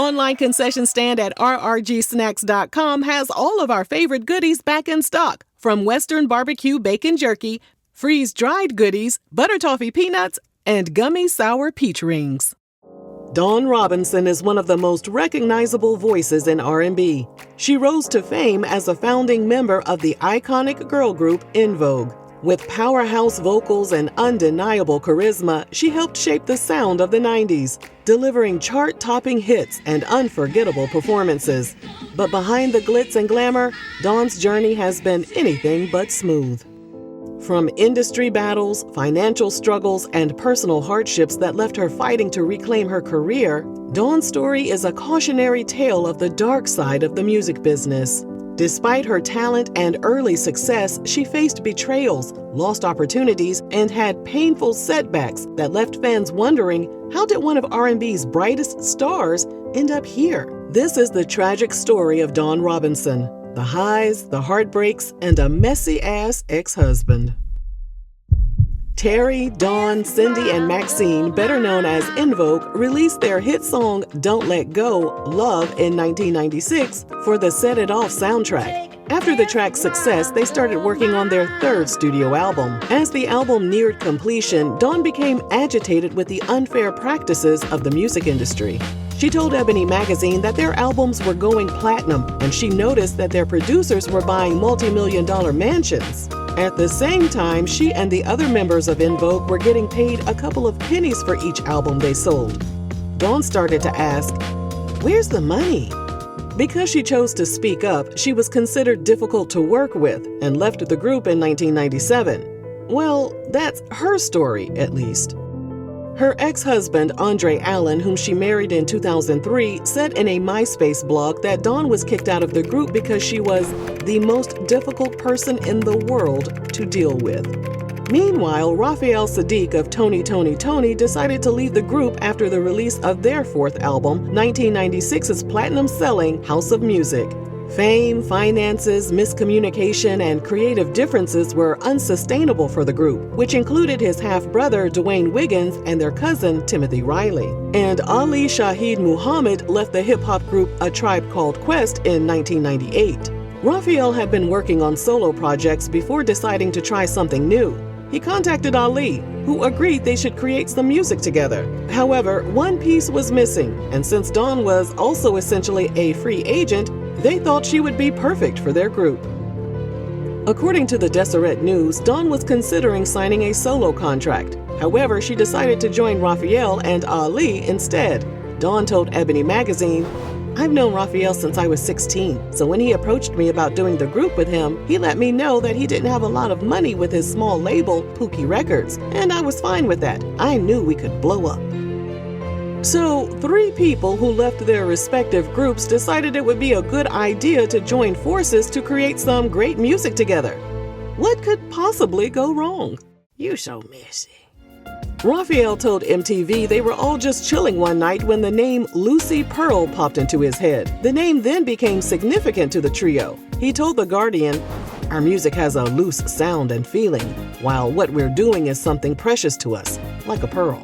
online concession stand at rrgsnacks.com has all of our favorite goodies back in stock, from Western barbecue bacon jerky, freeze-dried goodies, butter toffee peanuts, and gummy sour peach rings. Dawn Robinson is one of the most recognizable voices in R&B. She rose to fame as a founding member of the iconic girl group In Vogue. With powerhouse vocals and undeniable charisma, she helped shape the sound of the 90s, delivering chart-topping hits and unforgettable performances. But behind the glitz and glamour, Dawn's journey has been anything but smooth. From industry battles, financial struggles, and personal hardships that left her fighting to reclaim her career, Dawn's story is a cautionary tale of the dark side of the music business. Despite her talent and early success, she faced betrayals, lost opportunities, and had painful setbacks that left fans wondering, how did one of R&B's brightest stars end up here? This is the tragic story of Dawn Robinson. The highs, the heartbreaks, and a messy-ass ex-husband. Terry, Dawn, Cindy, and Maxine, better known as In Vogue, released their hit song Don't Let Go, Love in 1996 for the Set It Off soundtrack. After the track's success, they started working on their third studio album. As the album neared completion, Dawn became agitated with the unfair practices of the music industry. She told Ebony magazine that their albums were going platinum, and she noticed that their producers were buying multi-million-dollar mansions. At the same time, she and the other members of In Vogue were getting paid a couple of pennies for each album they sold. Dawn started to ask, "Where's the money?" Because she chose to speak up, she was considered difficult to work with and left the group in 1997. Well, that's her story, at least. Her ex-husband, Andre Allen, whom she married in 2003, said in a MySpace blog that Dawn was kicked out of the group because she was the most difficult person in the world to deal with. Meanwhile, Raphael Sadiq of Tony decided to leave the group after the release of their fourth album, 1996's platinum-selling House of Music. Fame, finances, miscommunication, and creative differences were unsustainable for the group, which included his half-brother Dwayne Wiggins and their cousin Timothy Riley. And Ali Shaheed Muhammad left the hip-hop group A Tribe Called Quest in 1998. Raphael had been working on solo projects before deciding to try something new. He contacted Ali, who agreed they should create some music together. However, one piece was missing, and since Dawn was also essentially a free agent, they thought she would be perfect for their group. According to the Deseret News, Dawn was considering signing a solo contract. However, she decided to join Raphael and Ali instead. Dawn told Ebony magazine, "I've known Raphael since I was 16, so when he approached me about doing the group with him, he let me know that he didn't have a lot of money with his small label, Pookie Records, and I was fine with that. I knew we could blow up." So, three people who left their respective groups decided it would be a good idea to join forces to create some great music together. What could possibly go wrong? You so messy. Raphael told MTV they were all just chilling one night when the name Lucy Pearl popped into his head. The name then became significant to the trio. He told The Guardian, "Our music has a loose sound and feeling, while what we're doing is something precious to us, like a pearl."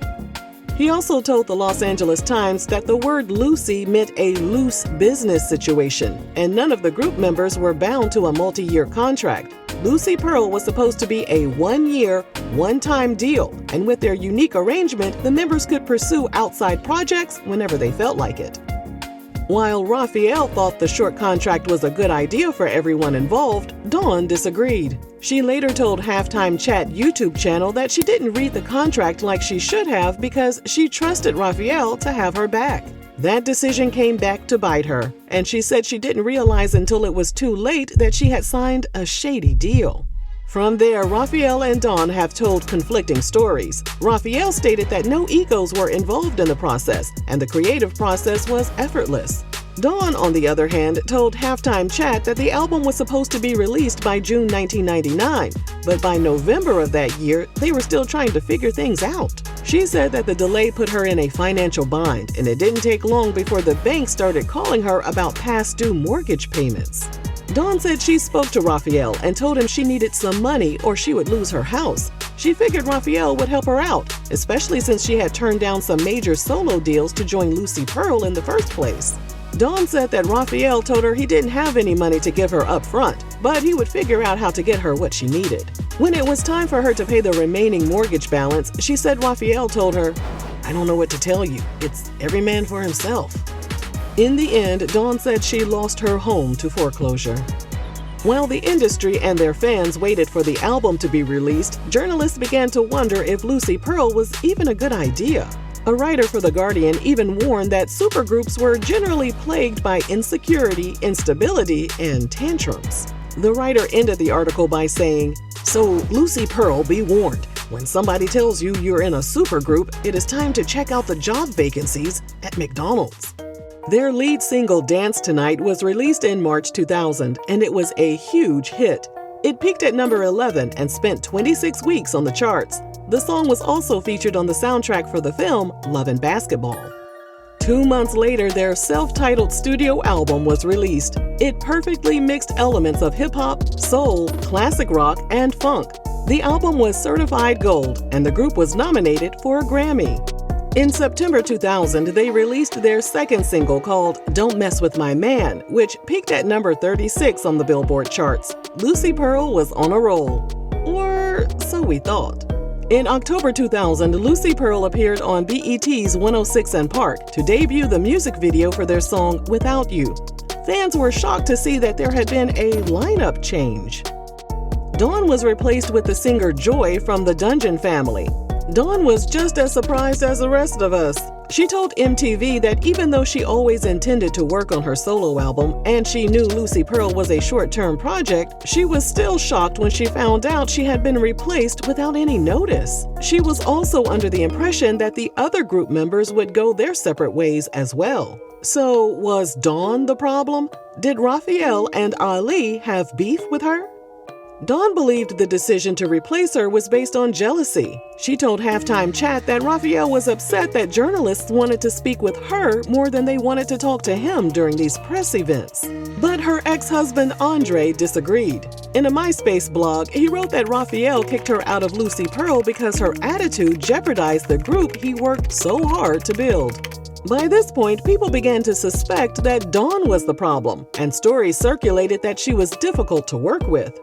He also told the Los Angeles Times that the word Lucy meant a loose business situation, and none of the group members were bound to a multi-year contract. Lucy Pearl was supposed to be a one-year, one-time deal, and with their unique arrangement, the members could pursue outside projects whenever they felt like it. While Raphael thought the short contract was a good idea for everyone involved, Dawn disagreed. She later told Halftime Chat YouTube channel that she didn't read the contract like she should have because she trusted Raphael to have her back. That decision came back to bite her, and she said she didn't realize until it was too late that she had signed a shady deal. From there, Raphael and Dawn have told conflicting stories. Raphael stated that no egos were involved in the process, and the creative process was effortless. Dawn, on the other hand, told Halftime Chat that the album was supposed to be released by June 1999, but by November of that year, they were still trying to figure things out. She said that the delay put her in a financial bind, and it didn't take long before the bank started calling her about past due mortgage payments. Dawn said she spoke to Raphael and told him she needed some money or she would lose her house. She figured Raphael would help her out, especially since she had turned down some major solo deals to join Lucy Pearl in the first place. Dawn said that Raphael told her he didn't have any money to give her up front, but he would figure out how to get her what she needed. When it was time for her to pay the remaining mortgage balance, she said Raphael told her, "I don't know what to tell you. It's every man for himself." In the end, Dawn said she lost her home to foreclosure. While the industry and their fans waited for the album to be released, journalists began to wonder if Lucy Pearl was even a good idea. A writer for The Guardian even warned that supergroups were generally plagued by insecurity, instability, and tantrums. The writer ended the article by saying, "So, Lucy Pearl, be warned. When somebody tells you you're in a supergroup, it is time to check out the job vacancies at McDonald's." Their lead single, Dance Tonight, was released in March 2000, and it was a huge hit. It peaked at number 11 and spent 26 weeks on the charts. The song was also featured on the soundtrack for the film Love and Basketball. 2 months later, their self-titled studio album was released. It perfectly mixed elements of hip-hop, soul, classic rock, and funk. The album was certified gold, and the group was nominated for a Grammy. In September 2000, they released their second single called Don't Mess With My Man, which peaked at number 36 on the Billboard charts. Lucy Pearl was on a roll. Or so we thought. In October 2000, Lucy Pearl appeared on BET's 106 & Park to debut the music video for their song Without You. Fans were shocked to see that there had been a lineup change. Dawn was replaced with the singer Joy from the Dungeon Family. Dawn was just as surprised as the rest of us. She told MTV that even though she always intended to work on her solo album and she knew Lucy Pearl was a short-term project, she was still shocked when she found out she had been replaced without any notice. She was also under the impression that the other group members would go their separate ways as well. So, was Dawn the problem? Did Raphael and Ali have beef with her? Dawn believed the decision to replace her was based on jealousy. She told Halftime Chat that Raphael was upset that journalists wanted to speak with her more than they wanted to talk to him during these press events. But her ex-husband Andre disagreed. In a MySpace blog, he wrote that Raphael kicked her out of Lucy Pearl because her attitude jeopardized the group he worked so hard to build. By this point, people began to suspect that Dawn was the problem, and stories circulated that she was difficult to work with.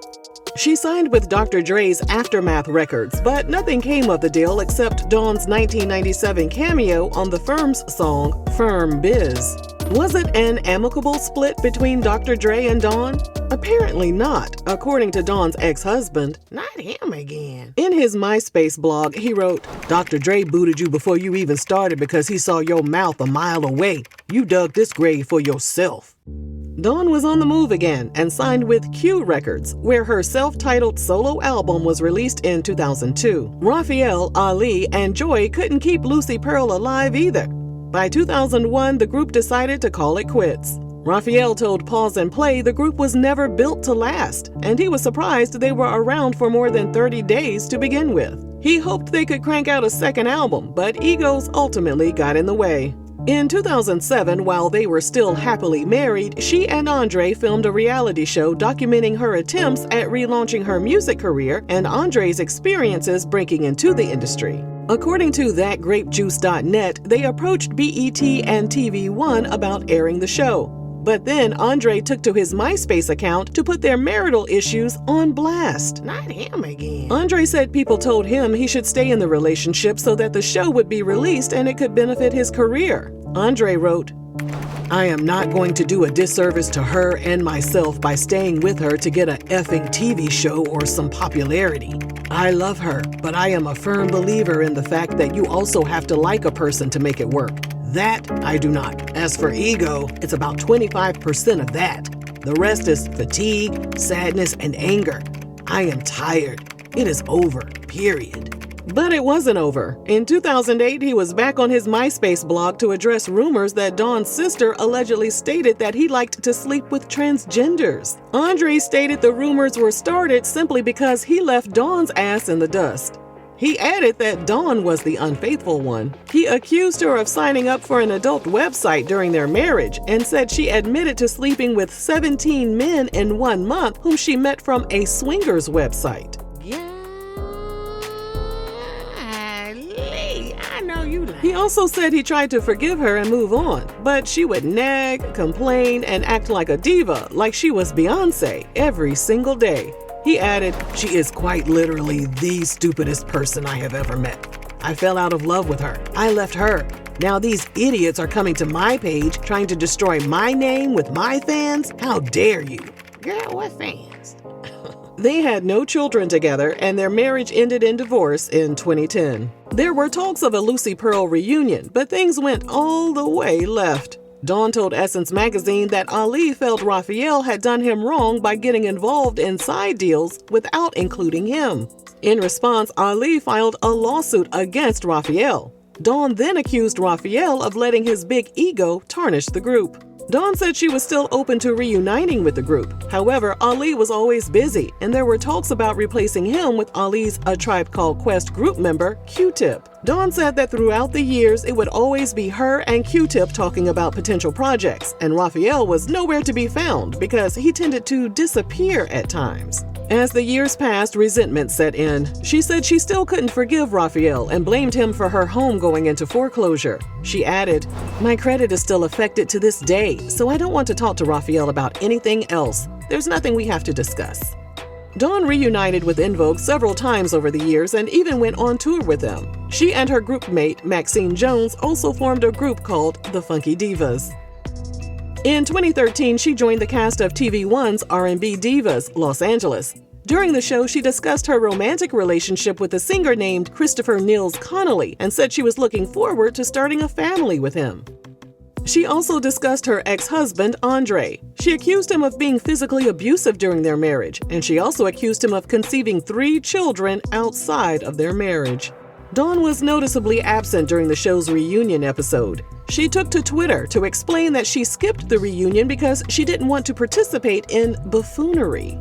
She signed with Dr. Dre's Aftermath Records, but nothing came of the deal except Dawn's 1997 cameo on the Firm's song, Firm Biz. Was it an amicable split between Dr. Dre and Dawn? Apparently not, according to Dawn's ex-husband. Not him again. In his MySpace blog, he wrote, "Dr. Dre booted you before you even started because he saw your mouth a mile away. You dug this grave for yourself." Dawn was on the move again and signed with Q Records, where her self-titled solo album was released in 2002. Raphael, Ali, and Joy couldn't keep Lucy Pearl alive either. By 2001, the group decided to call it quits. Raphael told Pause and Play the group was never built to last, and he was surprised they were around for more than 30 days to begin with. He hoped they could crank out a second album, but egos ultimately got in the way. In 2007, while they were still happily married, she and Andre filmed a reality show documenting her attempts at relaunching her music career and Andre's experiences breaking into the industry. According to ThatGrapeJuice.net, they approached BET and TV One about airing the show. But then Andre took to his MySpace account to put their marital issues on blast. Not him again. Andre said people told him he should stay in the relationship so that the show would be released and it could benefit his career. Andre wrote, "I am not going to do a disservice to her and myself by staying with her to get a effing TV show or some popularity. I love her, but I am a firm believer in the fact that you also have to like a person to make it work. That I do not. As for ego, it's about 25% of that. The rest is fatigue, sadness, and anger. I am tired. It is over, period." But it wasn't over. In 2008, he was back on his MySpace blog to address rumors that Dawn's sister allegedly stated that he liked to sleep with transgenders. Andre stated the rumors were started simply because he left Dawn's ass in the dust. He added that Dawn was the unfaithful one. He accused her of signing up for an adult website during their marriage and said she admitted to sleeping with 17 men in 1 month whom she met from a swingers website. He also said he tried to forgive her and move on, but she would nag, complain, and act like a diva, like she was Beyoncé, every single day. He added, "She is quite literally the stupidest person I have ever met. I fell out of love with her. I left her. Now these idiots are coming to my page trying to destroy my name with my fans? How dare you?" Girl, what fans? They had no children together, and their marriage ended in divorce in 2010. There were talks of a Lucy Pearl reunion, but things went all the way left. Dawn told Essence magazine that Ali felt Raphael had done him wrong by getting involved in side deals without including him. In response, Ali filed a lawsuit against Raphael. Dawn then accused Raphael of letting his big ego tarnish the group. Dawn said she was still open to reuniting with the group. However, Ali was always busy, and there were talks about replacing him with Ali's A Tribe Called Quest group member, Q-Tip. Dawn said that throughout the years, it would always be her and Q-Tip talking about potential projects, and Raphael was nowhere to be found because he tended to disappear at times. As the years passed, resentment set in. She said she still couldn't forgive Raphael and blamed him for her home going into foreclosure. She added, "My credit is still affected to this day, so I don't want to talk to Raphael about anything else. There's nothing we have to discuss." Dawn reunited with En Vogue several times over the years and even went on tour with them. She and her group mate, Maxine Jones, also formed a group called the Funky Divas. In 2013, she joined the cast of TV1's R&B Divas, Los Angeles. During the show, she discussed her romantic relationship with a singer named Christopher Nils Connolly and said she was looking forward to starting a family with him. She also discussed her ex-husband, Andre. She accused him of being physically abusive during their marriage, and she also accused him of conceiving 3 children outside of their marriage. Dawn was noticeably absent during the show's reunion episode. She took to Twitter to explain that she skipped the reunion because she didn't want to participate in buffoonery.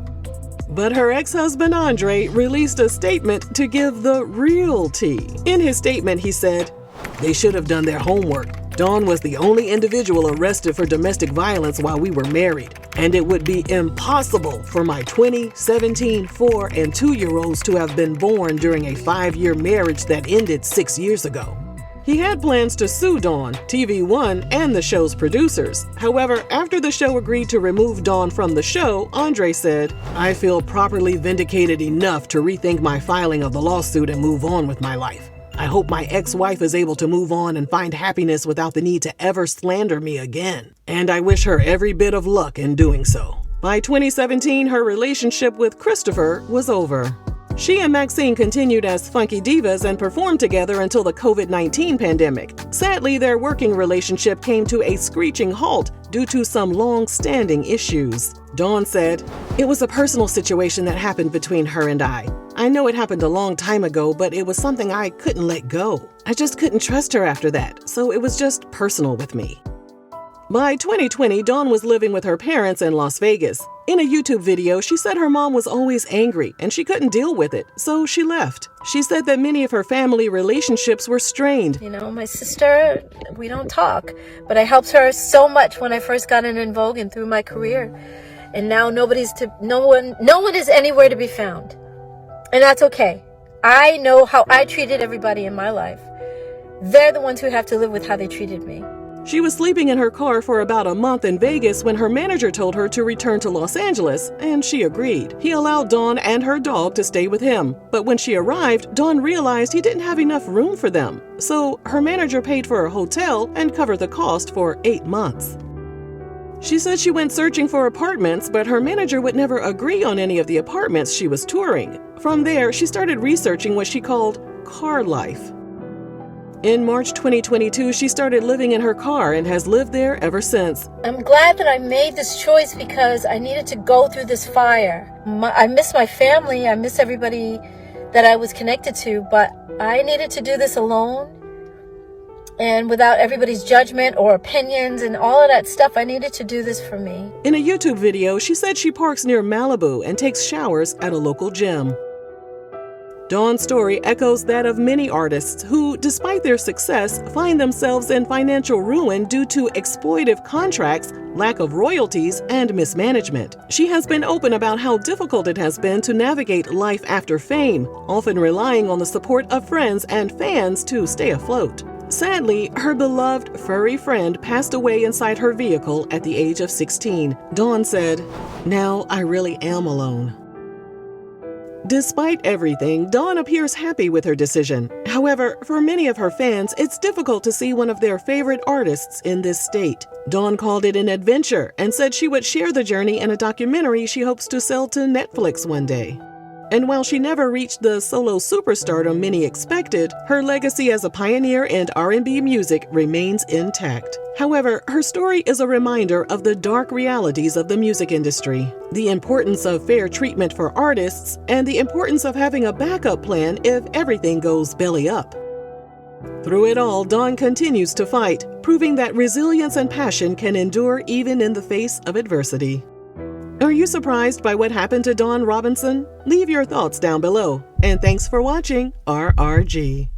But her ex-husband Andre released a statement to give the real tea. In his statement, he said, "They should have done their homework. Dawn was the only individual arrested for domestic violence while we were married, and it would be impossible for my 20, 17, 4, and 2-year-olds to have been born during a 5-year marriage that ended 6 years ago." He had plans to sue Dawn, TV1, and the show's producers. However, after the show agreed to remove Dawn from the show, Andre said, "I feel properly vindicated enough to rethink my filing of the lawsuit and move on with my life. I hope my ex-wife is able to move on and find happiness without the need to ever slander me again. And I wish her every bit of luck in doing so." By 2017, her relationship with Christopher was over. She and Maxine continued as Funky Divas and performed together until the COVID-19 pandemic. Sadly, their working relationship came to a screeching halt due to some long-standing issues. Dawn said, "It was a personal situation that happened between her and I. I know it happened a long time ago, but it was something I couldn't let go. I just couldn't trust her after that, so it was just personal with me." By 2020, Dawn was living with her parents in Las Vegas. In a YouTube video, she said her mom was always angry and she couldn't deal with it, so she left. She said that many of her family relationships were strained. My sister, we don't talk, but I helped her so much when I first got in Vogue and through my career. And now no one is anywhere to be found. And that's okay. I know how I treated everybody in my life. They're the ones who have to live with how they treated me. She was sleeping in her car for about a month in Vegas when her manager told her to return to Los Angeles, and she agreed. He allowed Dawn and her dog to stay with him, but when she arrived, Dawn realized he didn't have enough room for them. So her manager paid for a hotel and covered the cost for 8 months. She said she went searching for apartments, but her manager would never agree on any of the apartments she was touring. From there, she started researching what she called car life. In March 2022, she started living in her car and has lived there ever since. I'm glad that I made this choice because I needed to go through this fire. I miss my family, I miss everybody that I was connected to, but I needed to do this alone and without everybody's judgment or opinions and all of that stuff. I needed to do this for me. In a YouTube video, she said she parks near Malibu and takes showers at a local gym. Dawn's story echoes that of many artists who, despite their success, find themselves in financial ruin due to exploitive contracts, lack of royalties, and mismanagement. She has been open about how difficult it has been to navigate life after fame, often relying on the support of friends and fans to stay afloat. Sadly, her beloved furry friend passed away inside her vehicle at the age of 16. Dawn said, "Now I really am alone." Despite everything, Dawn appears happy with her decision. However, for many of her fans, it's difficult to see one of their favorite artists in this state. Dawn called it an adventure and said she would share the journey in a documentary she hopes to sell to Netflix one day. And while she never reached the solo superstardom many expected, her legacy as a pioneer in R&B music remains intact. However, her story is a reminder of the dark realities of the music industry, the importance of fair treatment for artists, and the importance of having a backup plan if everything goes belly up. Through it all, Dawn continues to fight, proving that resilience and passion can endure even in the face of adversity. Are you surprised by what happened to Dawn Robinson? Leave your thoughts down below. And thanks for watching RRG.